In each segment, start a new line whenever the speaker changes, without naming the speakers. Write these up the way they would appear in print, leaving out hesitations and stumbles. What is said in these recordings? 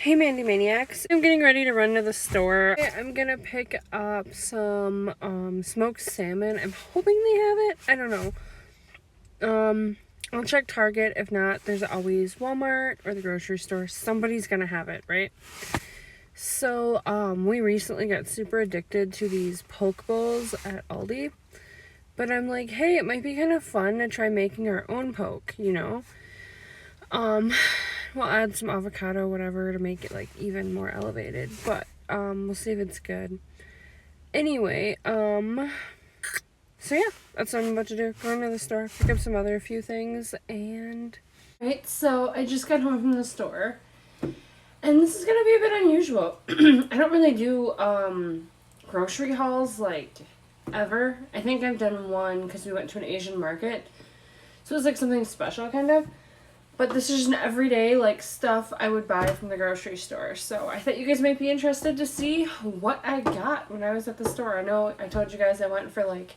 Hey Mandy Maniacs. I'm getting ready to run to the store. I'm gonna pick up some smoked salmon. I'm hoping they have it. I don't know. I'll check Target. If not, there's always Walmart or the grocery store. Somebody's gonna have it, right? So, we recently got super addicted to these poke bowls at Aldi. But I'm like, hey, it might be kind of fun to try making our own poke, you know? We'll add some avocado, whatever, to make it like even more elevated, but we'll see if it's good. Anyway, so yeah, that's what I'm about to do. Going to the store, pick up some other few things, and right. So I just got home from the store, and this is gonna be a bit unusual. I don't really do grocery hauls like ever. I think I've done one because we went to an Asian market, so it was like something special, kind of. But this is just an everyday, like, stuff I would buy from the grocery store. So I thought you guys might be interested to see what I got when I was at the store. I know I told you guys I went for, like,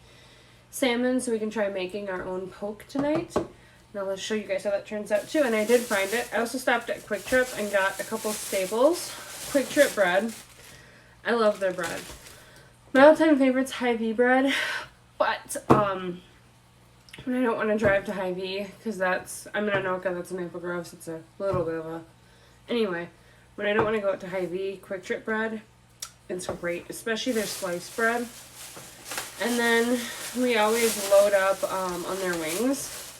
salmon, so we can try making our own poke tonight. And I'll show you guys how that turns out, too. And I did find it. I also stopped at Quick Trip and got a couple staples. Quick Trip bread. I love their bread. My all-time favorite's Hy-Vee bread. But, when I don't want to drive to Hy-Vee, because I'm in Anoka, that's in Maple Grove, so it's a little bit of a... Anyway, when I don't want to go out to Hy-Vee, Quick Trip bread, it's great, especially their sliced bread. And then we always load up on their wings,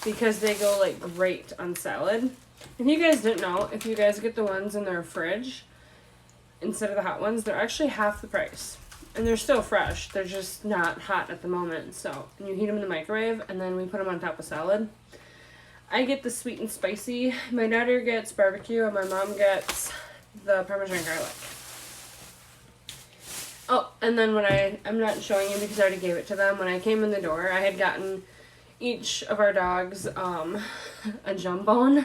because they go, like, great on salad. If you guys didn't know, if you guys get the ones in their fridge, instead of the hot ones, they're actually half the price. And they're still fresh. They're just not hot at the moment. So, and you heat them in the microwave, and then we put them on top of salad. I get the sweet and spicy. My daughter gets barbecue, and my mom gets the Parmesan garlic. Oh, and then when I'm not showing you because I already gave it to them. When I came in the door, I had gotten each of our dogs a jambon.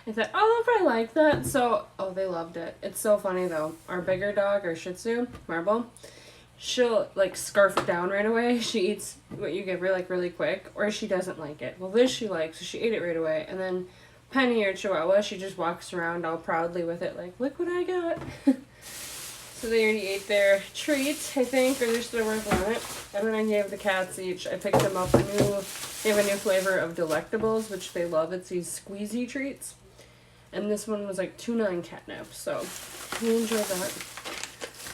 I thought, oh, they'll probably like that. So, they loved it. It's so funny, though. Our bigger dog, our Shih Tzu, Marble, she'll, like, scarf it down right away. She eats what you give her, like, really quick, or she doesn't like it. Well, this she likes, so she ate it right away. And then Penny, or Chihuahua, she just walks around all proudly with it, like, look what I got. So they already ate their treat, I think, or they're still working on it. And then I gave the cats each, I picked them up they have a new flavor of Delectables, which they love. It's these squeezy treats. And this one was like tuna and catnip, so we enjoyed that.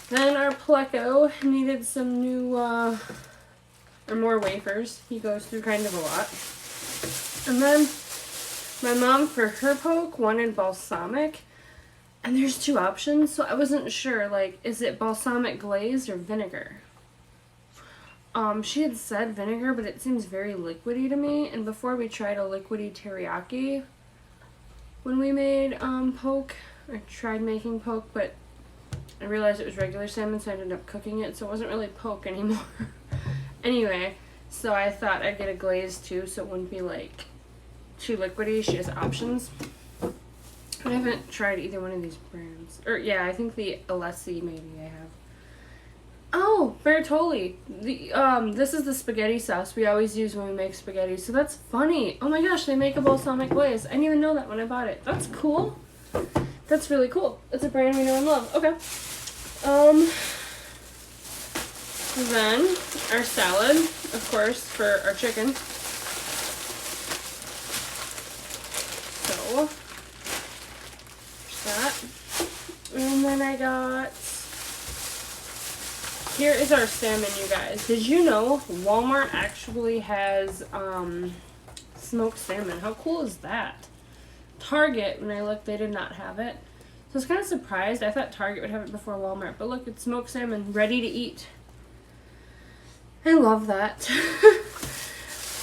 Then our Pleco needed some new, or more wafers. He goes through kind of a lot. And then my mom, for her poke, wanted balsamic. And there's two options, so I wasn't sure, like, is it balsamic glaze or vinegar? She had said vinegar, but it seems very liquidy to me. And before we tried a liquidy teriyaki when we made poke, or tried making poke, but I realized it was regular salmon, so I ended up cooking it, so it wasn't really poke anymore. Anyway, so I thought I'd get a glaze too, so it wouldn't be like too liquidy. She has options. I haven't tried either one of these brands. Or yeah, I think the Alessi maybe I have. Oh, Bertolli. This is the spaghetti sauce we always use when we make spaghetti. So that's funny. Oh my gosh, they make a balsamic glaze. I didn't even know that when I bought it. That's cool. That's really cool. It's a brand we know and love. Okay. Then our salad, of course, for our chicken. So there's that. And then I got, here is our salmon, you guys. Did you know Walmart actually has smoked salmon? How cool is that? Target, when I looked, they did not have it. So I was kind of surprised. I thought Target would have it before Walmart. But look, it's smoked salmon, ready to eat. I love that.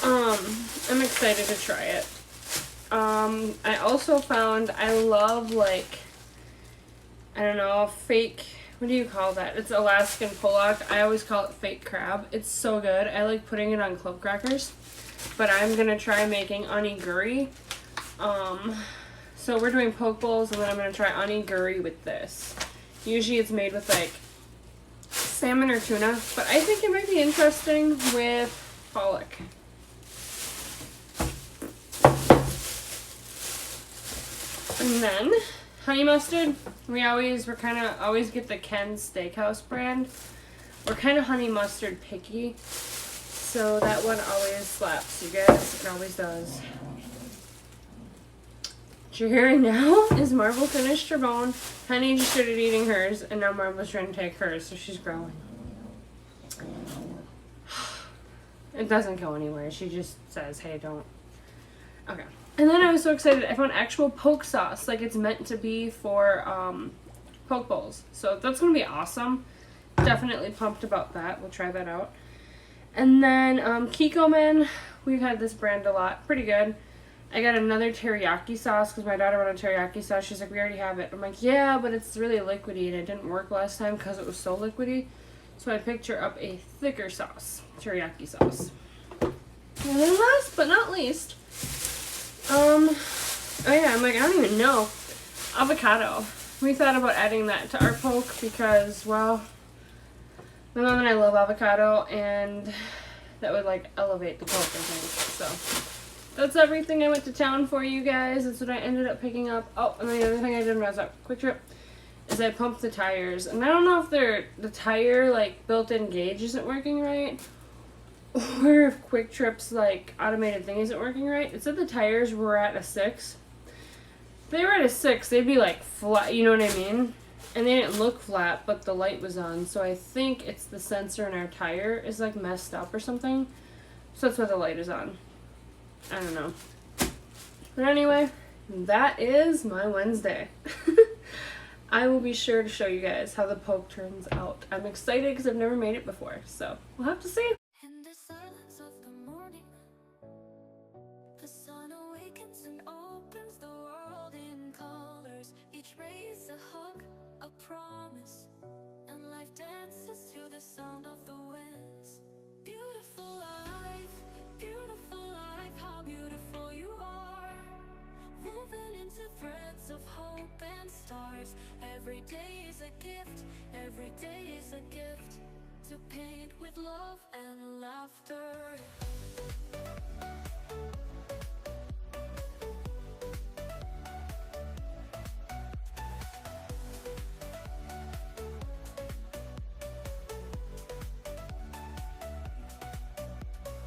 I'm excited to try it. I also found, I love, like, I don't know, fake, what do you call that? It's Alaskan pollock. I always call it fake crab. It's so good. I like putting it on club crackers. But I'm going to try making onigiri. So we're doing poke bowls, and then I'm going to try onigiri with this. Usually it's made with, like, salmon or tuna, but I think it might be interesting with pollock. And then Honey mustard, we're kind of always get the Ken's Steakhouse brand. We're kind of honey mustard picky, so that one always slaps, you guys. It always does. What you're hearing now is Marvel finished her bone. Honey just started eating hers, and now Marvel's trying to take hers, so she's growing. It doesn't go anywhere. She just says, hey, don't. Okay. And then I was so excited. I found actual poke sauce, like it's meant to be for poke bowls. So that's going to be awesome. Definitely pumped about that. We'll try that out. And then Kikkoman, we've had this brand a lot. Pretty good. I got another teriyaki sauce because my daughter wanted teriyaki sauce. She's like, we already have it. I'm like, yeah, but it's really liquidy and it didn't work last time because it was so liquidy. So I picked her up a thicker sauce, teriyaki sauce. And then last but not least, oh yeah, I'm like, I don't even know. Avocado. We thought about adding that to our poke because, well, my mom and I love avocado and that would like elevate the poke, I think. So that's everything I went to town for, you guys. That's what I ended up picking up. Oh, and the other thing I did when I was at Quick Trip is I pumped the tires. And I don't know if the tire like built-in gauge isn't working right, or if Quick Trip's like automated thing isn't working right. It said the tires were at a 6. If they were at a 6, they'd be like flat, you know what I mean? And they didn't look flat, but the light was on. So I think it's the sensor in our tire is like messed up or something. So that's why the light is on. I don't know. But anyway, that is my Wednesday. I will be sure to show you guys how the poke turns out. I'm excited because I've never made it before. So we'll have to see.
In the silence of the morning, the sun awakens and opens the world in colors. Each ray is a hug, a promise, and life dances to the sound of the winds. Beautiful life, how beautiful you are. Woven into threads of hope and stars. Every day is a gift, every day is a gift. To paint with love and laughter.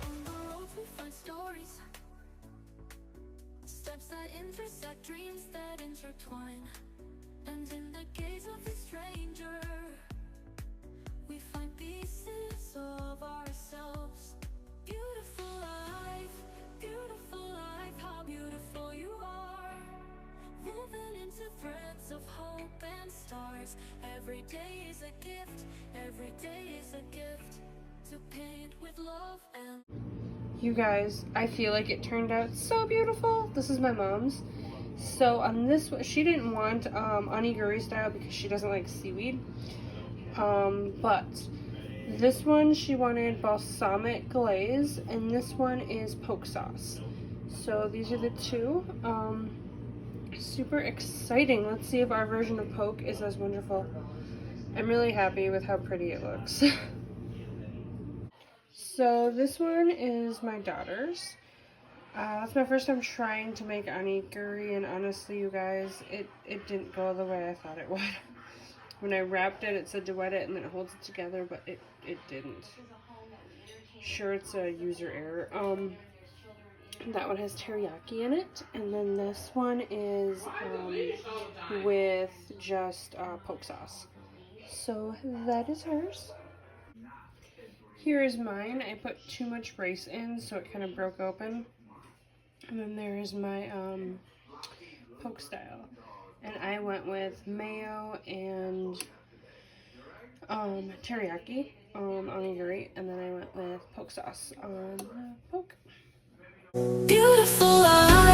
On the road we find stories, steps that intersect, dreams that intertwine. And in the gaze of a stranger, we find pieces of ourselves. Beautiful life, how beautiful you are. Woven into threads of hope and stars. Every day is a gift, every day is a gift. To paint with love and...
You guys, I feel like it turned out so beautiful. This is my mom's. So on this one, she didn't want onigiri style because she doesn't like seaweed. But this one she wanted balsamic glaze, and this one is poke sauce. So these are the two. Super exciting. Let's see if our version of poke is as wonderful. I'm really happy with how pretty it looks. So this one is my daughter's. That's my first time trying to make onigiri, and honestly, you guys, it didn't go the way I thought it would. When I wrapped it, it said to wet it and then it holds it together, but it didn't. Sure, it's a user error. That one has teriyaki in it, and then this one is with just poke sauce. So that is hers. Here is mine. I put too much rice in, so it kind of broke open. And then there is my poke style. And I went with mayo and teriyaki onigiri, and then I went with poke sauce on poke.
Beautiful life.